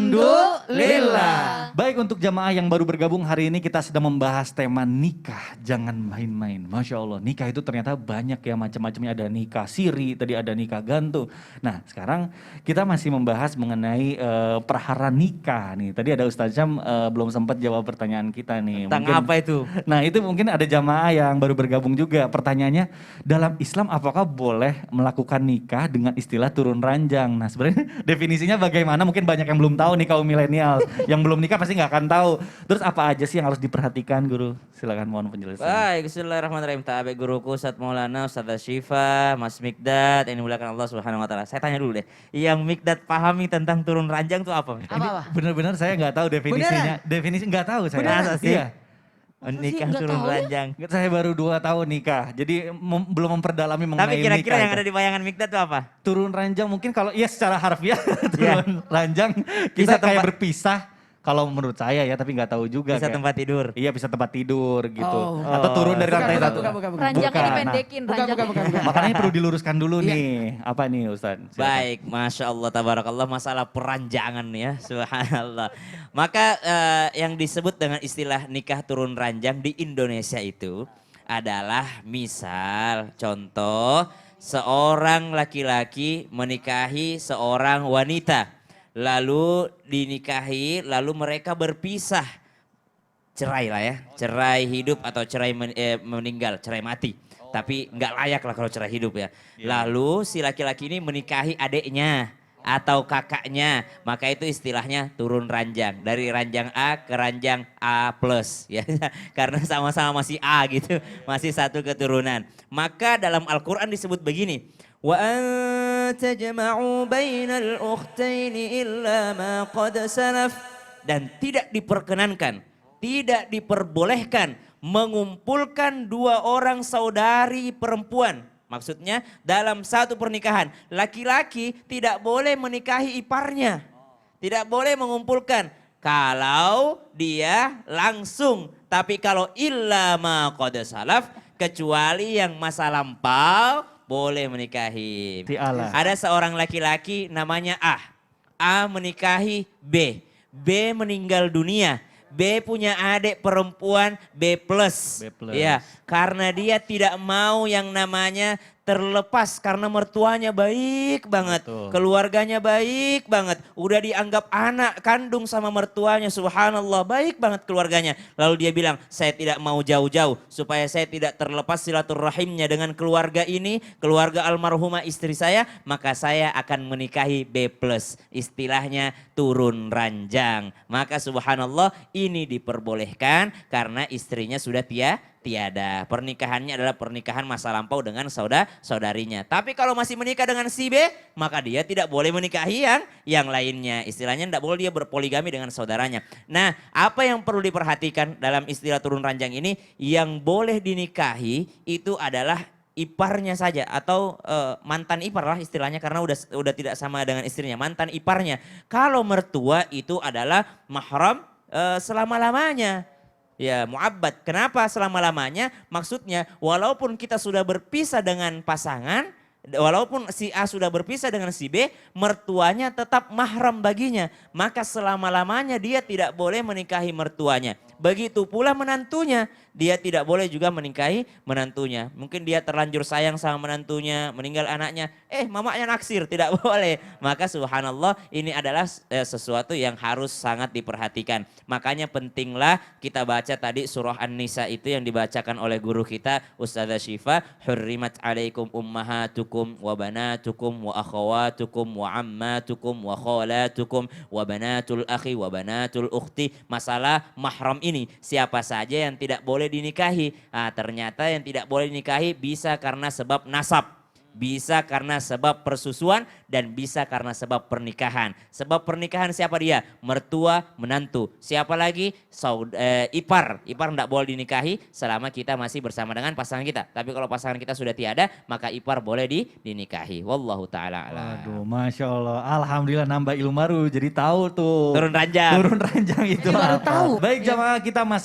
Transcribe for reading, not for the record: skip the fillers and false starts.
Alhamdulillah. Baik, untuk jamaah yang baru bergabung hari ini kita sedang membahas tema nikah. Jangan main-main. Masya Allah, nikah itu ternyata banyak ya macam-macamnya. Ada nikah siri, tadi ada nikah gantung. Nah sekarang kita masih membahas mengenai perhara nikah nih. Tadi ada Ustaz Syam belum sempat jawab pertanyaan kita nih. Tentang apa itu? Nah itu mungkin ada jamaah yang baru bergabung juga. Pertanyaannya, dalam Islam apakah boleh melakukan nikah dengan istilah turun ranjang? Nah sebenarnya definisinya bagaimana? Mungkin banyak yang belum tahu nih kaum milenial. Yang belum nikah pasti nggak akan tahu. Terus apa aja sih yang harus diperhatikan, Guru? Silakan mohon penjelasan. Baik, bismillahirrahmanirrahim. Ta'abek guruku Ustaz Maulana, Ustaz Syifa, Mas Mikdad, yang dimuliakan Allah Subhanahu wa taala. Saya tanya dulu deh, yang Mikdad pahami tentang turun ranjang itu apa? Apa? Benar-benar saya nggak tahu definisinya. Definisi nggak tahu saya. Masa sih? Iya. Nikah turun ranjang. Saya baru 2 tahun nikah, jadi belum memperdalami mengenai Tapi nikah. kira-kira yang ada di bayangan Mikdad itu apa? Turun ranjang mungkin kalau iya secara harfiah turun ranjang kita Bisa kayak berpisah. Kalau menurut saya ya, tapi nggak tahu juga. Bisa tempat tidur. Iya bisa tempat tidur gitu. Oh. Atau turun dari lantai satu. Ranjangnya Bukan. dipendekin. ranjangnya. Makanya perlu diluruskan dulu Iya. nih. Apa nih Ustaz? Silakan. Baik, Masya Allah, tabarakallah, masalah peranjangan ya, subhanallah. Maka yang disebut dengan istilah nikah turun ranjang di Indonesia itu adalah misal contoh seorang laki-laki menikahi seorang wanita. Lalu dinikahi, lalu mereka berpisah. Cerai lah ya, cerai hidup atau cerai meninggal, cerai mati. Tapi nggak layak lah kalau cerai hidup ya. Lalu si laki-laki ini menikahi adiknya atau kakaknya, maka itu istilahnya turun ranjang. Dari ranjang A ke ranjang A plus ya. Karena sama-sama masih A gitu, masih satu keturunan. Maka dalam Al-Quran disebut begini. Wa an tajma'u bainal ukhtaini illa ma qad salaf. Dan tidak diperkenankan, tidak diperbolehkan mengumpulkan 2 orang saudari perempuan. Maksudnya dalam satu pernikahan, laki-laki tidak boleh menikahi iparnya. Tidak boleh mengumpulkan kalau dia langsung. Tapi kalau illa ma qad salaf, kecuali yang masa lampau, boleh menikahi. Ada seorang laki-laki namanya A. A menikahi B. B meninggal dunia. B punya adik perempuan B plus. Ya, karena dia tidak mau yang namanya terlepas karena mertuanya baik banget. Betul. Keluarganya baik banget. Udah dianggap anak kandung sama mertuanya, subhanallah, baik banget keluarganya. Lalu dia bilang, saya tidak mau jauh-jauh supaya saya tidak terlepas silaturahimnya dengan keluarga ini, keluarga almarhumah istri saya, maka saya akan menikahi B plus. Istilahnya turun ranjang. Maka subhanallah ini diperbolehkan karena istrinya sudah tiada. Pernikahannya adalah pernikahan masa lampau dengan saudarinya. Tapi kalau masih menikah dengan si B, maka dia tidak boleh menikahi yang lainnya. Istilahnya tidak boleh dia berpoligami dengan saudaranya. Nah, apa yang perlu diperhatikan dalam istilah turun ranjang ini? Yang boleh dinikahi itu adalah iparnya saja atau mantan ipar lah istilahnya, karena udah tidak sama dengan istrinya, mantan iparnya. Kalau mertua itu adalah mahram selama-lamanya. Ya, mu'abbad. Kenapa selama-lamanya? Maksudnya walaupun kita sudah berpisah dengan pasangan, walaupun si A sudah berpisah dengan si B, mertuanya tetap mahram baginya. Maka selama-lamanya dia tidak boleh menikahi mertuanya. Begitu pula menantunya, dia tidak boleh juga menikahi menantunya. Mungkin dia terlanjur sayang sama menantunya, meninggal anaknya, mamanya naksir, tidak boleh. Maka subhanallah ini adalah sesuatu yang harus sangat diperhatikan. Makanya pentinglah kita baca tadi surah An-Nisa itu yang dibacakan oleh guru kita Ustazah Syifa. Hurrimat alaikum ummahatukum wa banatukum wa akhawatukum wa ammatukum wa khalatukum wa banatul akhi wa banatul ukhti. Masalah mahram ini, siapa saja yang tidak boleh dinikahi. Nah, ternyata yang tidak boleh dinikahi bisa karena sebab nasab, bisa karena sebab persusuan, dan bisa karena sebab pernikahan. Sebab pernikahan siapa dia? Mertua, menantu. Siapa lagi? Ipar. Ipar tidak boleh dinikahi selama kita masih bersama dengan pasangan kita. Tapi kalau pasangan kita sudah tiada, maka ipar boleh dinikahi. Wallahu ta'ala a'lam. Waduh, Masya Allah. Alhamdulillah nambah ilmu baru. Jadi tahu tuh. Turun ranjang. Turun ranjang itu Baru apa. tahu. Baik jamaah, kita masih